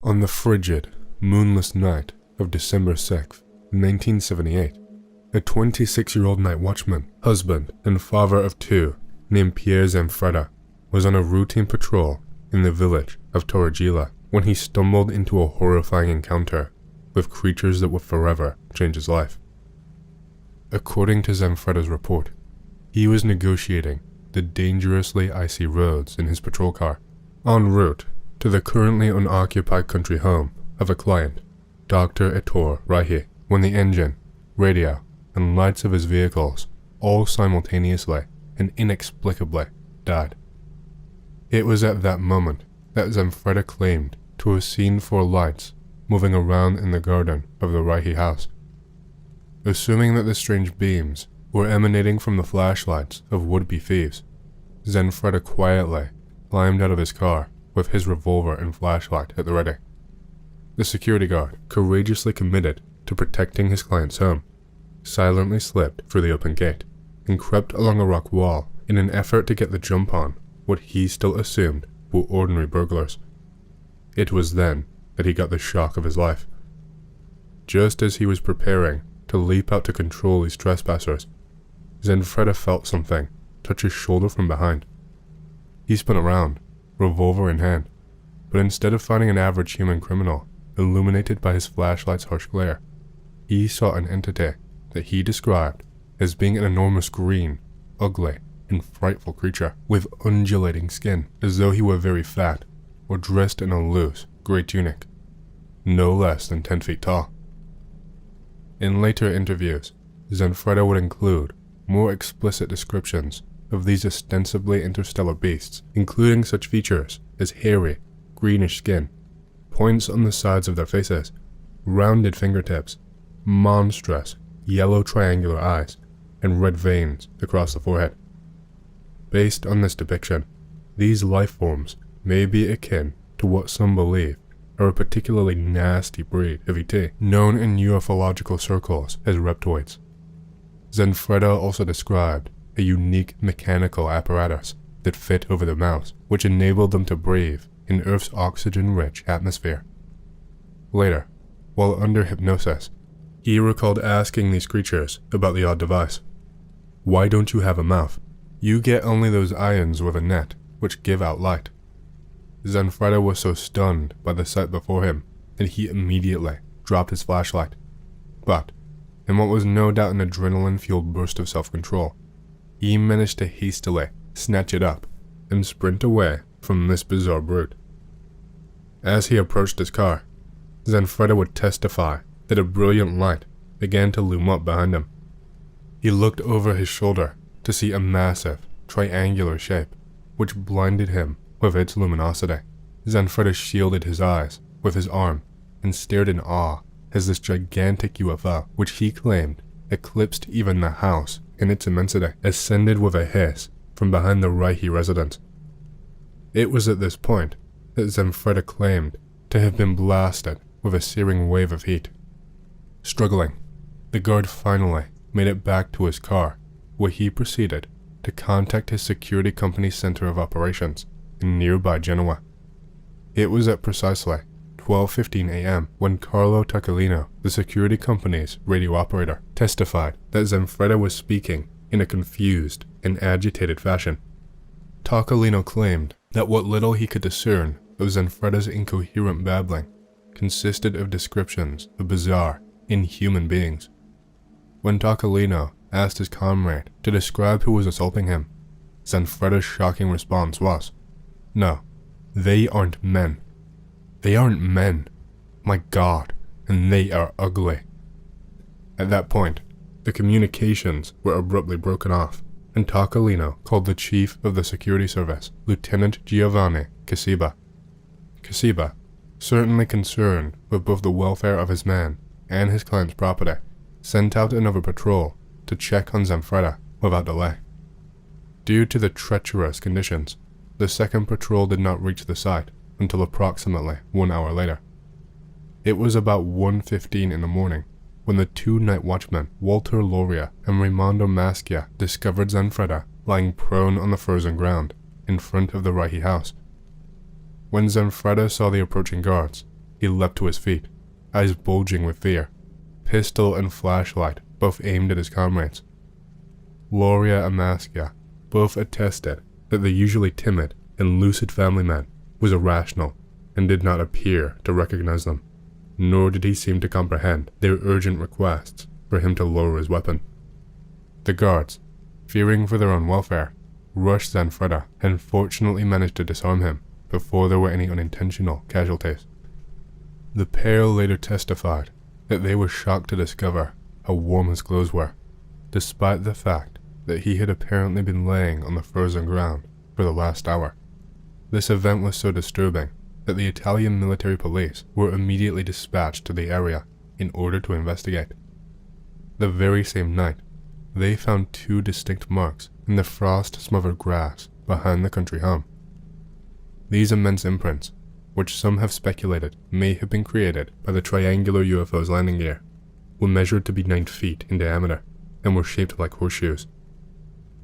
On the frigid, moonless night of December 6, 1978, a 26-year-old night watchman, husband, and father of two named Pierre Zanfretta was on a routine patrol in the village of Torregila when he stumbled into a horrifying encounter with creatures that would forever change his life. According to Zanfretta's report, he was negotiating the dangerously icy roads in his patrol car, en route to the currently unoccupied country home of a client, Dr. Ettore Raihi, when the engine, radio, and lights of his vehicles all simultaneously and inexplicably died. It was at that moment that Zanfretta claimed to have seen four lights moving around in the garden of the Raihi house. Assuming that the strange beams were emanating from the flashlights of would-be thieves, Zanfretta quietly climbed out of his car with his revolver and flashlight at the ready. The security guard, courageously committed to protecting his client's home, silently slipped through the open gate and crept along a rock wall in an effort to get the jump on what he still assumed were ordinary burglars. It was then that he got the shock of his life. Just as he was preparing to leap out to control these trespassers, Zanfretta felt something touch his shoulder from behind. He spun around, revolver in hand, but instead of finding an average human criminal illuminated by his flashlight's harsh glare, he saw an entity that he described as being an enormous green, ugly, and frightful creature with undulating skin, as though he were very fat or dressed in a loose, grey tunic, no less than 10 feet tall. In later interviews, Zanfretta would include more explicit descriptions of these ostensibly interstellar beasts, including such features as hairy, greenish skin, points on the sides of their faces, rounded fingertips, monstrous, yellow triangular eyes, and red veins across the forehead. Based on this depiction, these life forms may be akin to what some believe are a particularly nasty breed of ET, known in ufological circles as reptoids. Zanfretta also described a unique mechanical apparatus that fit over their mouths, which enabled them to breathe in Earth's oxygen-rich atmosphere. Later, while under hypnosis, he recalled asking these creatures about the odd device. "Why don't you have a mouth? You get only those ions with a net, which give out light." Zanfretta was so stunned by the sight before him that he immediately dropped his flashlight. But, in what was no doubt an adrenaline-fueled burst of self-control, he managed to hastily snatch it up and sprint away from this bizarre brute. As he approached his car, Zanfretta would testify that a brilliant light began to loom up behind him. He looked over his shoulder to see a massive, triangular shape, which blinded him with its luminosity. Zanfretta shielded his eyes with his arm and stared in awe as this gigantic UFO, which he claimed eclipsed even the house in its immensity, ascended with a hiss from behind the Raihi residence. It was at this point that Zanfretta claimed to have been blasted with a searing wave of heat. Struggling, the guard finally made it back to his car, where he proceeded to contact his security company's center of operations in nearby Genoa. It was at precisely 12:15 a.m. when Carlo Taccolino, the security company's radio operator, testified that Zanfretta was speaking in a confused and agitated fashion. Taccolino claimed that what little he could discern of Zanfretta's incoherent babbling consisted of descriptions of bizarre, inhuman beings. When Taccolino asked his comrade to describe who was assaulting him, Zanfretta's shocking response was, "No, they aren't men. They aren't men. My God, and they are ugly." At that point, the communications were abruptly broken off, and Taccolino called the chief of the security service, Lieutenant Giovanni Casiba. Casiba, certainly concerned with both the welfare of his man and his client's property, sent out another patrol to check on Zanfretta without delay. Due to the treacherous conditions, the second patrol did not reach the site until approximately 1 hour later. It was about 1:15 in the morning when the two night watchmen, Walter Loria and Raimondo Maschia, discovered Zanfretta lying prone on the frozen ground in front of the Raihi house. When Zanfretta saw the approaching guards, he he leapt to his feet, eyes bulging with fear, pistol and flashlight both aimed at his comrades. Gloria and Maskia both attested that the usually timid and lucid family man was irrational and did not appear to recognize them, nor did he seem to comprehend their urgent requests for him to lower his weapon. The guards, fearing for their own welfare, rushed Zanfretta and fortunately managed to disarm him before there were any unintentional casualties. The pair later testified that they were shocked to discover how warm his clothes were, despite the fact that he had apparently been laying on the frozen ground for the last hour. This event was so disturbing that the Italian military police were immediately dispatched to the area in order to investigate. The very same night, they found 2 distinct marks in the frost-smothered grass behind the country home. These immense imprints, which some have speculated may have been created by the triangular UFO's landing gear, were measured to be 9 feet in diameter and were shaped like horseshoes.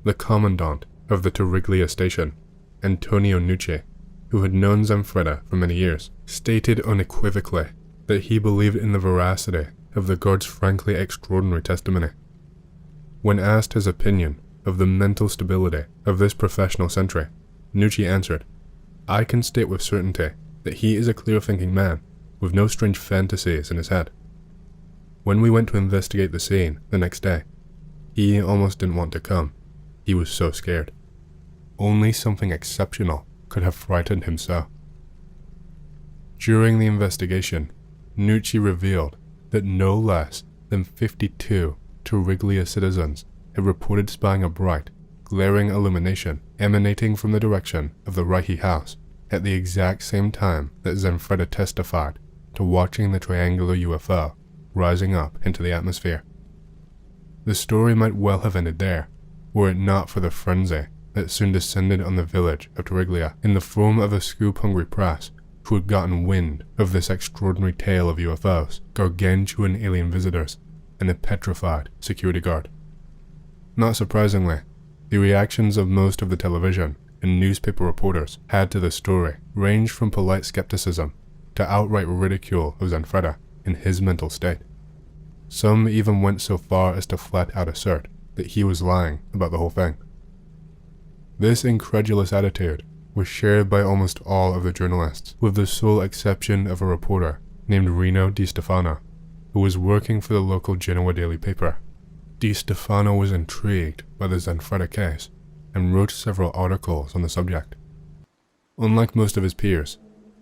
The commandant of the Torriglia station, Antonio Nucci, who had known Zanfretta for many years, stated unequivocally that he believed in the veracity of the guard's frankly extraordinary testimony. When asked his opinion of the mental stability of this professional sentry, Nucci answered, "I can state with certainty that he is a clear-thinking man with no strange fantasies in his head. When we went to investigate the scene the next day, he almost didn't want to come. He was so scared. Only something exceptional could have frightened him so." During the investigation, Nucci revealed that no less than 52 Torriglia citizens had reported spying a bright, glaring illumination emanating from the direction of the Reiche house at the exact same time that Zanfretta testified to watching the triangular UFO rising up into the atmosphere. The story might well have ended there, were it not for the frenzy that soon descended on the village of Torriglia in the form of a scoop-hungry press who had gotten wind of this extraordinary tale of UFOs, gargantuan alien visitors, and a petrified security guard. Not surprisingly, the reactions of most of the television and newspaper reporters had to the story ranged from polite skepticism to outright ridicule of Zanfretta in his mental state. Some even went so far as to flat out assert that he was lying about the whole thing. This incredulous attitude was shared by almost all of the journalists, with the sole exception of a reporter named Rino Di Stefano, who was working for the local Genoa daily paper. Di Stefano was intrigued by the Zanfretta case and wrote several articles on the subject. Unlike most of his peers,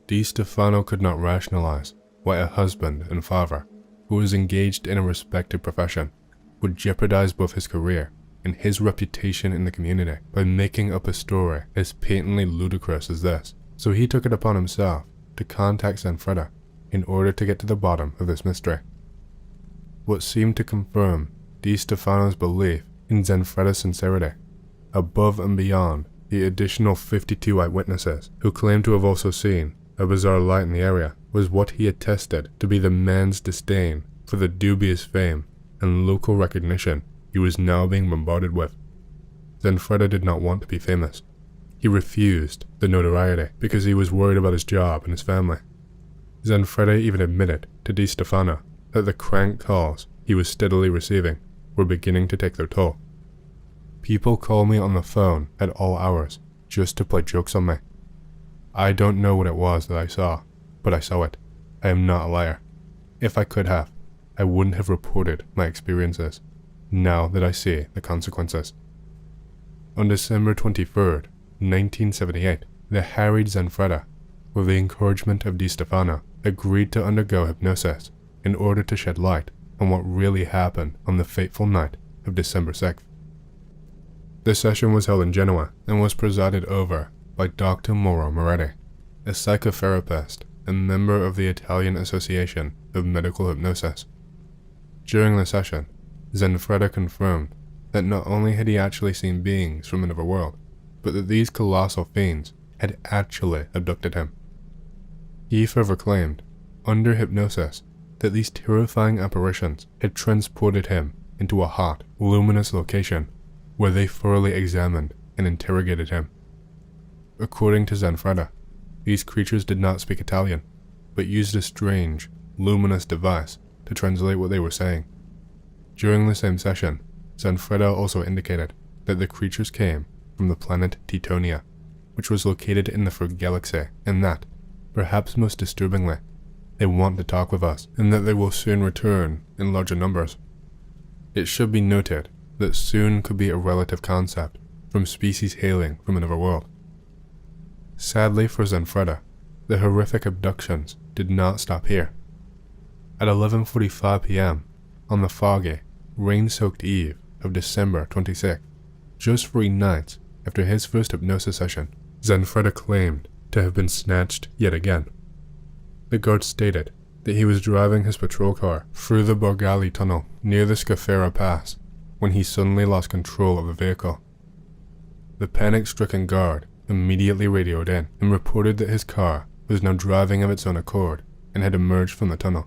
Di Stefano could not rationalize why a husband and father who was engaged in a respected profession would jeopardize both his career and his reputation in the community by making up a story as patently ludicrous as this. So he took it upon himself to contact Zanfretta in order to get to the bottom of this mystery. What seemed to confirm Di Stefano's belief in Zanfretta's sincerity, above and beyond the additional 52 eyewitnesses who claimed to have also seen a bizarre light in the area, was what he attested to be the man's disdain for the dubious fame and local recognition he was now being bombarded with. Zanfretta did not want to be famous. He refused the notoriety because he was worried about his job and his family. Zanfretta even admitted to Di Stefano that the crank calls he was steadily receiving were beginning to take their toll. "People call me on the phone at all hours just to play jokes on me. I don't know what it was that I saw, but I saw it. I am not a liar. If I could have, I wouldn't have reported my experiences, now that I see the consequences." On December 23rd, 1978, the harried Zanfretta, with the encouragement of Di Stefano, agreed to undergo hypnosis in order to shed light on what really happened on the fateful night of December 6th. The session was held in Genoa and was presided over by Dr. Mauro Moretti, a psychotherapist and member of the Italian Association of Medical Hypnosis. During the session, Zanfretta confirmed that not only had he actually seen beings from another world, but that these colossal fiends had actually abducted him. He further claimed, under hypnosis, that these terrifying apparitions had transported him into a hot, luminous location where they thoroughly examined and interrogated him. According to Zanfretta, these creatures did not speak Italian, but used a strange, luminous device to translate what they were saying. During the same session, Zanfretta also indicated that the creatures came from the planet Teutonia, which was located in the Fur Galaxy, and that, perhaps most disturbingly, they want to talk with us, and that they will soon return in larger numbers. It should be noted that soon could be a relative concept from species hailing from another world. Sadly for Zanfretta, the horrific abductions did not stop here. At 11:45 p.m. on the foggy, rain-soaked eve of December 26, just 3 nights after his first hypnosis session, Zanfretta claimed to have been snatched yet again. The guard stated that he was driving his patrol car through the Borgali tunnel near the Scafera Pass when he suddenly lost control of the vehicle. The panic-stricken guard immediately radioed in and reported that his car was now driving of its own accord and had emerged from the tunnel.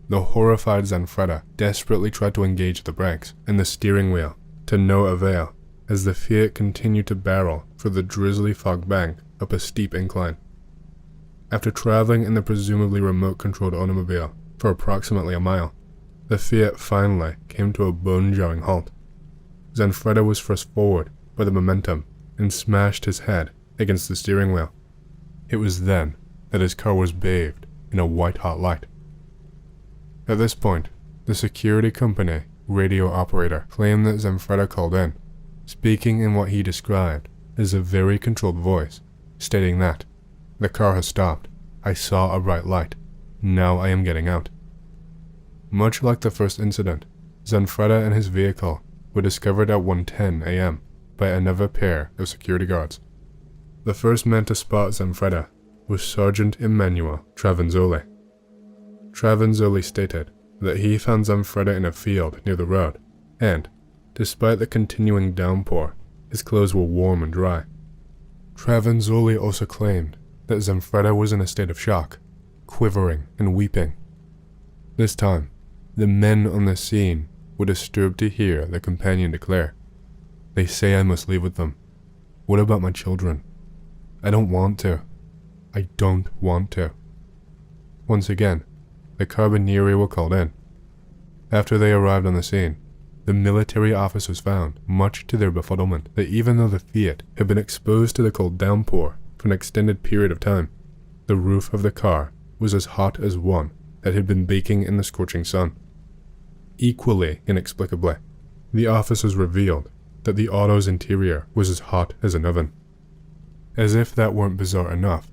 The horrified Zanfretta desperately tried to engage the brakes and the steering wheel, to no avail, as the Fiat continued to barrel through the drizzly fog bank up a steep incline. After traveling in the presumably remote-controlled automobile for approximately a mile, the Fiat finally came to a bone-jarring halt. Zanfretta was thrust forward by the momentum and smashed his head against the steering wheel. It was then that his car was bathed in a white-hot light. At this point, the security company radio operator claimed that Zanfretta called in, speaking in what he described as a very controlled voice, stating that, "The car has stopped. I saw a bright light. Now I am getting out." Much like the first incident, Zanfretta and his vehicle were discovered at 1:10 a.m. by another pair of security guards. The first man to spot Zanfretta was Sergeant Emmanuel Travanzoli. Travanzoli stated that he found Zanfretta in a field near the road, and, despite the continuing downpour, his clothes were warm and dry. Travanzoli also claimed that Zanfretta was in a state of shock, quivering and weeping. This time, the men on the scene were disturbed to hear their companion declare, "They say I must leave with them. What about my children? I don't want to. I don't want to." Once again, the Carabinieri were called in. After they arrived on the scene, the military officers found, much to their befuddlement, that even though the Fiat had been exposed to the cold downpour for an extended period of time, the roof of the car was as hot as one that had been baking in the scorching sun. Equally inexplicably, the officers revealed that the auto's interior was as hot as an oven. As if that weren't bizarre enough,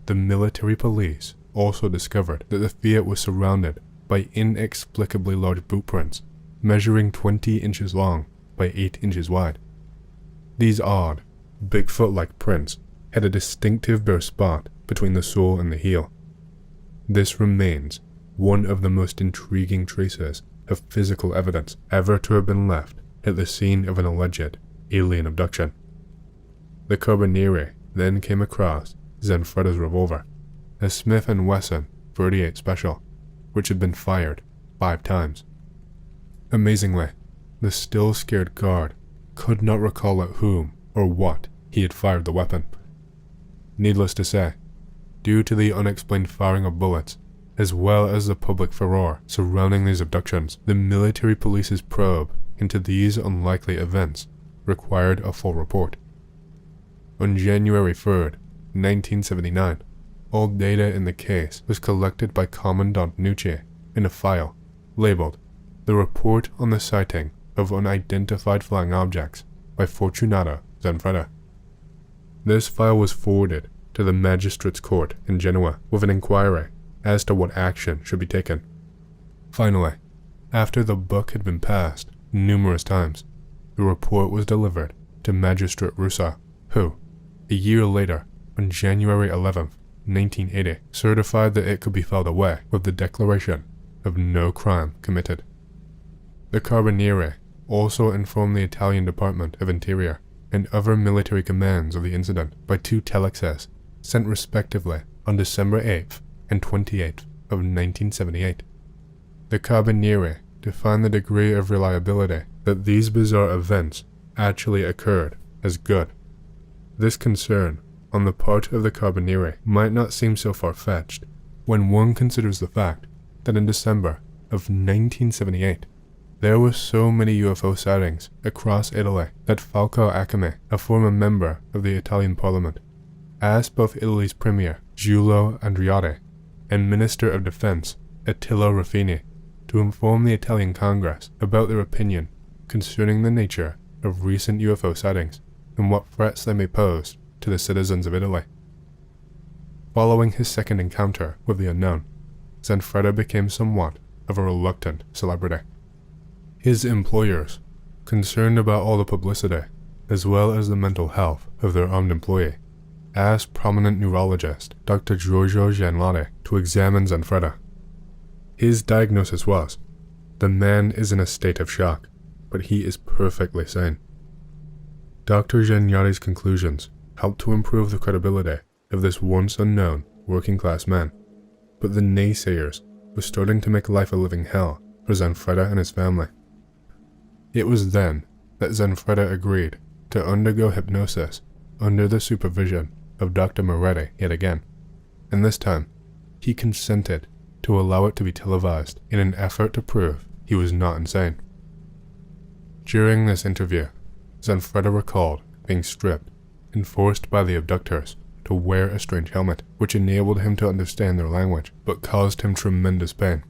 the military police also discovered that the Fiat was surrounded by inexplicably large boot prints, measuring 20 inches long by 8 inches wide. These odd, Bigfoot-like prints had a distinctive bare spot between the sole and the heel. This remains one of the most intriguing traces of physical evidence ever to have been left at the scene of an alleged alien abduction. The Carabinieri then came across Zanfretta's revolver, a Smith & Wesson .38 Special, which had been fired 5 times. Amazingly, the still scared guard could not recall at whom or what he had fired the weapon. Needless to say, due to the unexplained firing of bullets, as well as the public furor surrounding these abductions, the military police's probe into these unlikely events required a full report. On January 3rd, 1979, all data in the case was collected by Commandant Nucci in a file labeled "The Report on the Sighting of Unidentified Flying Objects by Fortunato Zanfretta." This file was forwarded to the Magistrate's Court in Genoa with an inquiry as to what action should be taken. Finally, after the buck had been passed numerous times, the report was delivered to Magistrate Russo, who, a year later, on January 11th, 1980, certified that it could be filed away with the declaration of no crime committed. The Carabinieri also informed the Italian Department of Interior and other military commands of the incident by 2 telexes sent respectively on December 8th and 28th of 1978. The Carabinieri defined the degree of reliability that these bizarre events actually occurred as good. This concern on the part of the Carabinieri might not seem so far-fetched, when one considers the fact that in December of 1978, there were so many UFO sightings across Italy that Falco Acame, a former member of the Italian parliament, asked both Italy's premier Giulio Andreotti and Minister of Defense Attila Ruffini to inform the Italian Congress about their opinion concerning the nature of recent UFO sightings and what threats they may pose to the citizens of Italy. Following his second encounter with the unknown, Zanfretta became somewhat of a reluctant celebrity. His employers, concerned about all the publicity, as well as the mental health of their armed employee, asked prominent neurologist Dr. Giorgio Gianlotti to examine Zanfretta. His diagnosis was, the man is in a state of shock, but he is perfectly sane. Dr. Gianlotti's conclusions helped to improve the credibility of this once unknown working-class man, but the naysayers were starting to make life a living hell for Zanfretta and his family. It was then that Zanfretta agreed to undergo hypnosis under the supervision of Dr. Moretti yet again, and this time he consented to allow it to be televised in an effort to prove he was not insane. During this interview, Zanfretta recalled being stripped and forced by the abductors to wear a strange helmet, which enabled him to understand their language, but caused him tremendous pain.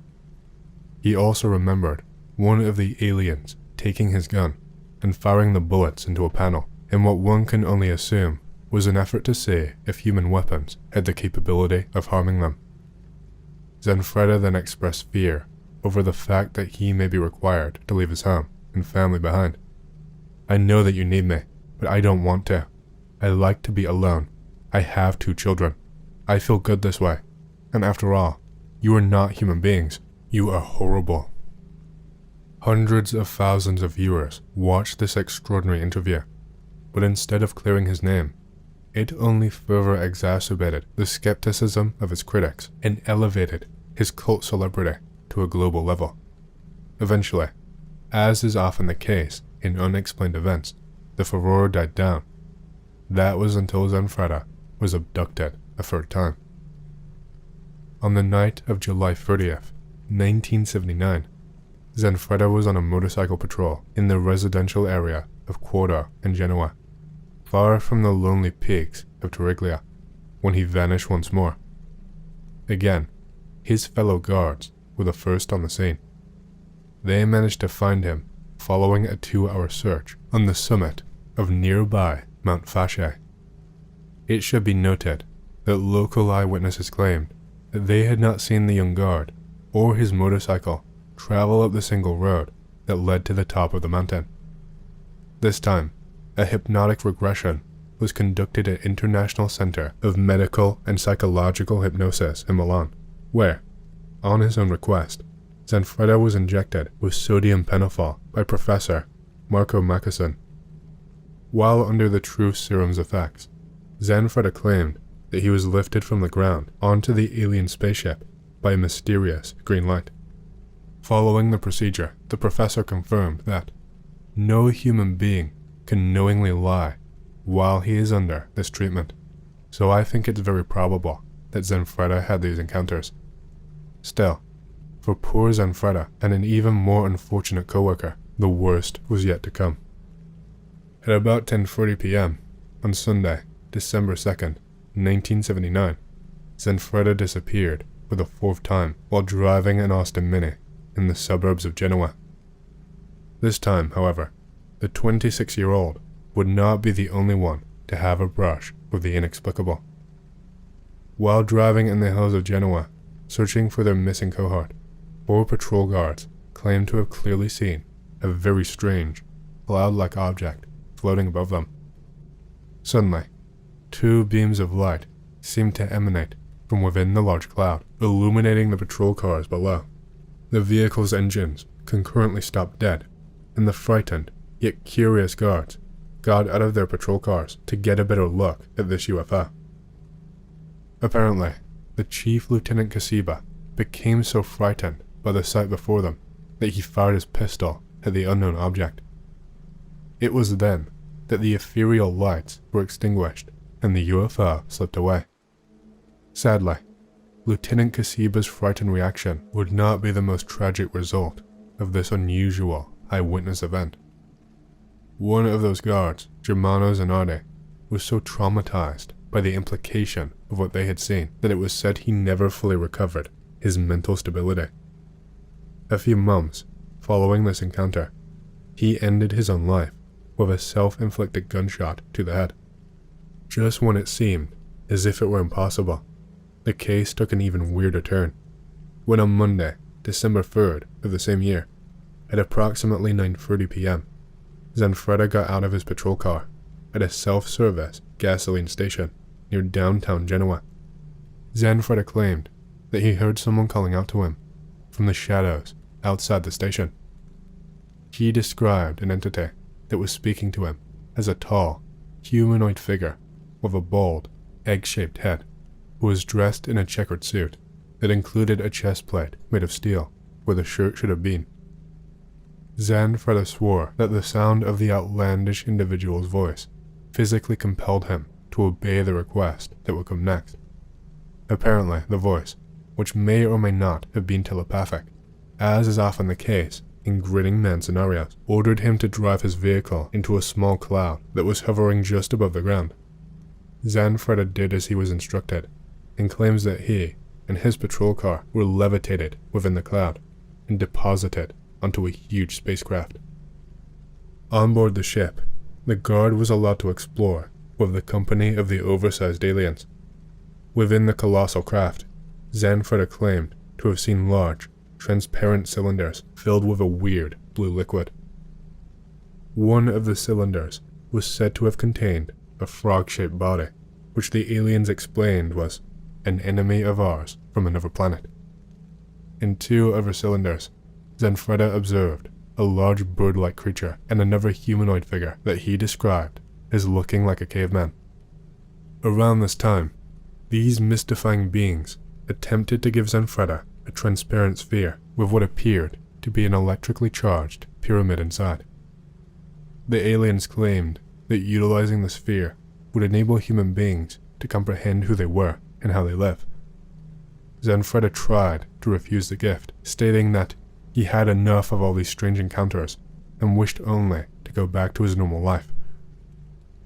He also remembered one of the aliens taking his gun and firing the bullets into a panel, in what one can only assume was an effort to see if human weapons had the capability of harming them. Zanfretta then expressed fear over the fact that he may be required to leave his home and family behind. "I know that you need me, but I don't want to. I like to be alone. I have 2 children. I feel good this way. And after all, you are not human beings. You are horrible." Hundreds of thousands of viewers watched this extraordinary interview, but instead of clearing his name, it only further exacerbated the skepticism of his critics and elevated his cult celebrity to a global level. Eventually, as is often the case in unexplained events, the furore died down. That was until Zanfretta was abducted a third time. On the night of July 30th, 1979, Zanfretta was on a motorcycle patrol in the residential area of Quarto in Genoa, far from the lonely peaks of Torriglia, when he vanished once more. Again, his fellow guards were the first on the scene. They managed to find him following a 2-hour search on the summit of nearby Mount Fasce. It should be noted that local eyewitnesses claimed that they had not seen the young guard or his motorcycle travel up the single road that led to the top of the mountain. This time, a hypnotic regression was conducted at International Center of Medical and Psychological Hypnosis in Milan, where, on his own request, Zanfretta was injected with sodium pentothal by Professor Marco Macasson. While under the true serum's effects, Zanfretta claimed that he was lifted from the ground onto the alien spaceship by a mysterious green light. Following the procedure, the professor confirmed that no human being can knowingly lie while he is under this treatment, so I think it's very probable that Zanfretta had these encounters. Still, for poor Zanfretta and an even more unfortunate coworker, the worst was yet to come. At about 10:40 p.m. on Sunday, December 2nd, 1979, Zanfretta disappeared for the 4th time while driving an Austin Mini in the suburbs of Genoa. This time, however, the 26-year-old would not be the only one to have a brush with the inexplicable. While driving in the hills of Genoa, searching for their missing cohort, 4 patrol guards claimed to have clearly seen a very strange, cloud-like object floating above them. Suddenly, 2 beams of light seemed to emanate from within the large cloud, illuminating the patrol cars below. The vehicle's engines concurrently stopped dead, and the frightened yet curious guards got out of their patrol cars to get a better look at this UFO. Apparently, the Chief Lieutenant Kasiba became so frightened by the sight before them that he fired his pistol at the unknown object. It was then that the ethereal lights were extinguished and the UFO slipped away. Sadly, Lieutenant Kasiba's frightened reaction would not be the most tragic result of this unusual eyewitness event. One of those guards, Germano Zanardi, was so traumatized by the implication of what they had seen that it was said he never fully recovered his mental stability. A few months following this encounter, he ended his own life with a self-inflicted gunshot to the head. Just when it seemed as if it were impossible, the case took an even weirder turn, when on Monday, December 3rd of the same year, at approximately 9:30 p.m., Zanfretta got out of his patrol car at a self-service gasoline station near downtown Genoa. Zanfretta claimed that he heard someone calling out to him from the shadows outside the station. He described an entity that was speaking to him as a tall, humanoid figure with a bald, egg-shaped head, who was dressed in a checkered suit that included a chest plate made of steel where the shirt should have been. Zanfretta swore that the sound of the outlandish individual's voice physically compelled him to obey the request that would come next. Apparently, the voice, which may or may not have been telepathic, as is often the case in grinning man scenarios, ordered him to drive his vehicle into a small cloud that was hovering just above the ground. Zanfretta did as he was instructed, and claims that he and his patrol car were levitated within the cloud and deposited onto a huge spacecraft. On board the ship, the guard was allowed to explore with the company of the oversized aliens. Within the colossal craft, Zanfretta claimed to have seen large, transparent cylinders filled with a weird blue liquid. One of the cylinders was said to have contained a frog-shaped body, which the aliens explained was an enemy of ours from another planet. In two other cylinders, Zanfretta observed a large bird-like creature and another humanoid figure that he described as looking like a caveman. Around this time, these mystifying beings attempted to give Zanfretta a transparent sphere with what appeared to be an electrically charged pyramid inside. The aliens claimed that utilizing the sphere would enable human beings to comprehend who they were and how they live. Zanfretta tried to refuse the gift, stating that he had enough of all these strange encounters and wished only to go back to his normal life.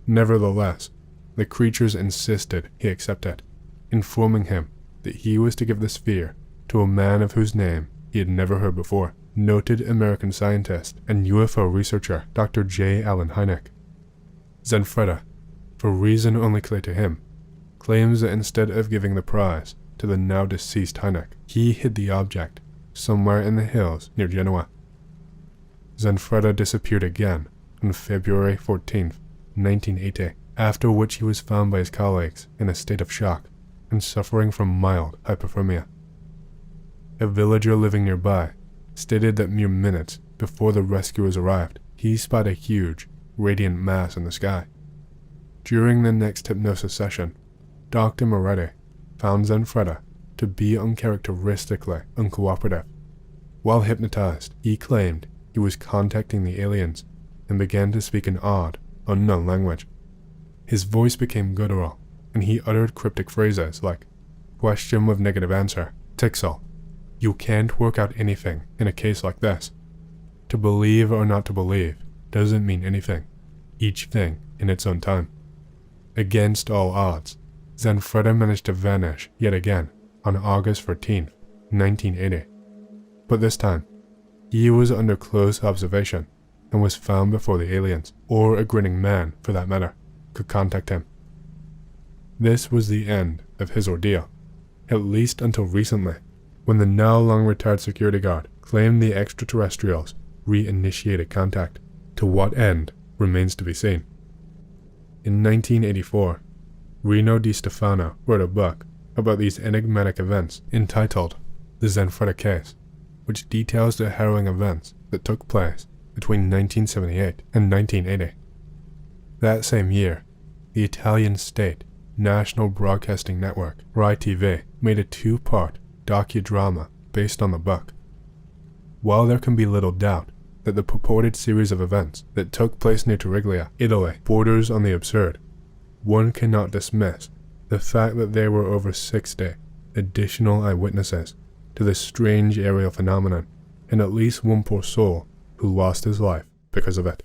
Nevertheless, the creatures insisted he accept it, informing him that he was to give the sphere to a man of whose name he had never heard before, noted American scientist and UFO researcher Dr. J. Allen Hynek. Zanfretta, for reason only clear to him, claims that instead of giving the prize to the now deceased Hynek, he hid the object somewhere in the hills near Genoa. Zanfretta disappeared again on February 14, 1980, after which he was found by his colleagues in a state of shock and suffering from mild hypothermia. A villager living nearby stated that mere minutes before the rescuers arrived, he spotted a huge, radiant mass in the sky. During the next hypnosis session, Dr. Moretti found Zanfretta to be uncharacteristically uncooperative. While hypnotized, he claimed he was contacting the aliens and began to speak an odd, unknown language. His voice became guttural, and he uttered cryptic phrases like, "Question with negative answer, Tixel. You can't work out anything in a case like this. To believe or not to believe doesn't mean anything, each thing in its own time." Against all odds, Zanfretta managed to vanish yet again on August 14, 1980. But this time, he was under close observation and was found before the aliens, or a grinning man for that matter, could contact him. This was the end of his ordeal, at least until recently, when the now long-retired security guard claimed the extraterrestrials reinitiated contact. To what end remains to be seen. In 1984, Rino Di Stefano wrote a book about these enigmatic events entitled The Zanfretta Case, which details the harrowing events that took place between 1978 and 1980. That same year, the Italian state National Broadcasting Network, Rai TV, made a two-part docudrama based on the book. While there can be little doubt that the purported series of events that took place near Torriglia, Italy, borders on the absurd, one cannot dismiss the fact that there were over 60 additional eyewitnesses to this strange aerial phenomenon, and at least one poor soul who lost his life because of it.